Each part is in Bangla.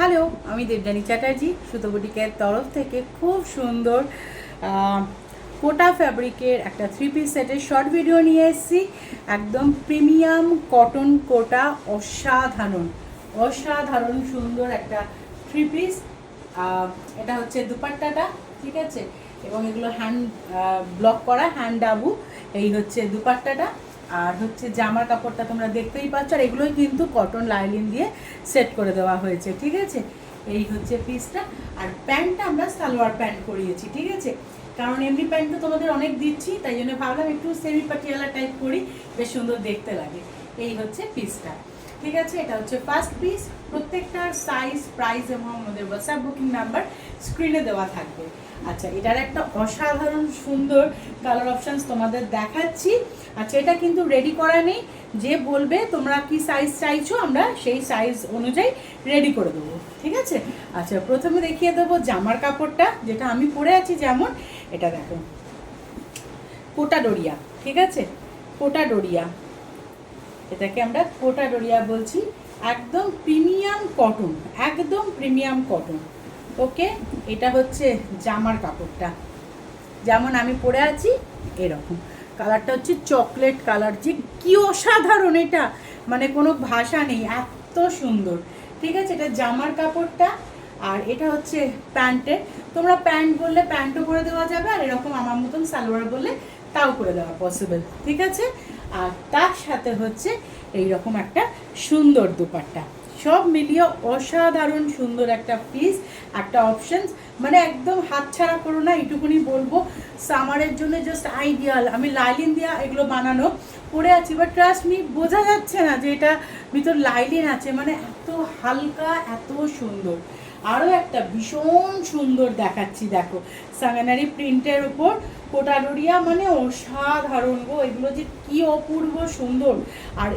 হ্যালো, আমি দেবযানী চ্যাটার্জি সুতো বুটিকের তরফ থেকে খুব সুন্দর কোটা ফ্যাব্রিকের একটা 3 পিস সেটের শর্ট ভিডিও নিয়ে এসেছি। একদম প্রিমিয়াম কটন কোটা, অসাধারণ সুন্দর একটা 3 পিস। এটা হচ্ছে দুপাট্টাটা, ঠিক আছে, এবং এগুলো হ্যান্ড ব্লক করা, হ্যান্ড ডাবু। এই হচ্ছে দুপাট্টাটা, আর হচ্ছে জামার কাপড়টা তোমরা দেখতেই পাচ্ছ, আর এগুলোই কিন্তু কটন লাইলিন দিয়ে সেট করে দেওয়া হয়েছে, ঠিক আছে। এই হচ্ছে পিসটা, আর প্যান্টটা আমরা সালোয়ার প্যান্ট করিয়েছি, ঠিক আছে, কারণ এমনি প্যান্ট তো তোমাদের অনেক দিচ্ছি, তাই জন্য ভাবলাম একটু সেমি পাটিয়ালা টাইপ করি, বেশ সুন্দর দেখতে লাগে। এই হচ্ছে পিসটা, ঠিক আছে। এটা হচ্ছে ফার্স্ট পিস। প্রত্যেকটার সাইজ, প্রাইস এবং আমাদের হোয়াটসঅ্যাপ বুকিং নাম্বার স্ক্রিনে দেওয়া থাকবে। আচ্ছা, এটার একটা অসাধারণ সুন্দর কালার অপশানস তোমাদের দেখাচ্ছি। আচ্ছা, এটা কিন্তু রেডি করা নেই, যে বলবে তোমরা কি সাইজ চাইছো আমরা সেই সাইজ অনুযায়ী রেডি করে দেবো, ঠিক আছে। আচ্ছা, প্রথমে দেখিয়ে দেবো জামার কাপড়টা, যেটা আমি পরে আছি। যেমন এটা দেখো, কোটা ডোরিয়া, ঠিক আছে, কোটা ডোরিয়া, এটাকে আমরা কোটা ডোরিয়া বলছি। একদম প্রিমিয়াম কটন, একদম প্রিমিয়াম কটন। ওকে, এটা হচ্ছে জামার কাপড়টা, যেমন আমি পরে আছি এরকম। কালারটা হচ্ছে চকলেট কালার, যে কি অসাধারণ, এটা মানে কোনো ভাষা নেই, এত সুন্দর, ঠিক আছে। এটা জামার কাপড়টা, আর এটা হচ্ছে প্যান্টের। তোমরা প্যান্ট বললে প্যান্টও করে দেওয়া যাবে, আর এরকম আমার মতন সালোয়ার বললে তাও করে দেওয়া পসিবল, ঠিক আছে। আর তার সাথে হচ্ছে এইরকম একটা সুন্দর দুপাট্টা। সব মিলিয়ে অসাধারণ সুন্দর একটা পিস, একটা অপশনস, মানে একদম হাতছাড়া করো না, এইটুকুনি বলবো। সামারের জন্য জাস্ট আইডিয়াল। আমি লাইলিন দিয়া এগুলো বানানো পরে আছি, বাট ট্রাস্ট মি, বোঝা যাচ্ছে না যে এটা ভিতর লাইলিন আছে, মানে এত হালকা, এত সুন্দর। আরও একটা ভীষণ সুন্দর দেখাচ্ছি, দেখো, সাঙ্গানারি প্রিন্টের উপর কোটা ডোরিয়া, মানে অসাধারণ গো, এগুলো যে কি অপূর্ব সুন্দর। আর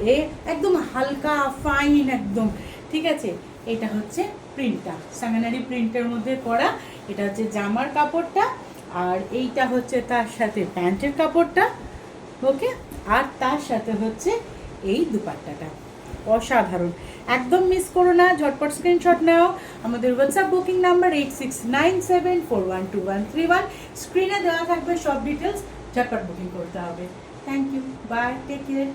একদম হালকা ফাইন একদম, ঠিক আছে। এটা হচ্ছে প্রিন্টটা, সাঙ্গানারি প্রিন্টের মধ্যে করা। এটা হচ্ছে জামার কাপড়টা, আর এইটা হচ্ছে তার সাথে প্যান্টের কাপড়টা, ওকে। আর তার সাথে হচ্ছে এই দুপাট্টাটা, অসাধারণ। একদম মিস করো না, ঝটপট স্ক্রিনশট নাও। আমাদের হোয়াটসঅ্যাপ বুকিং নাম্বার 8697412131, স্ক্রিনে দেওয়া থাকবে সব ডিটেলস। ঝটপট বুকিং করতে হবে। Thank you, bye, take care.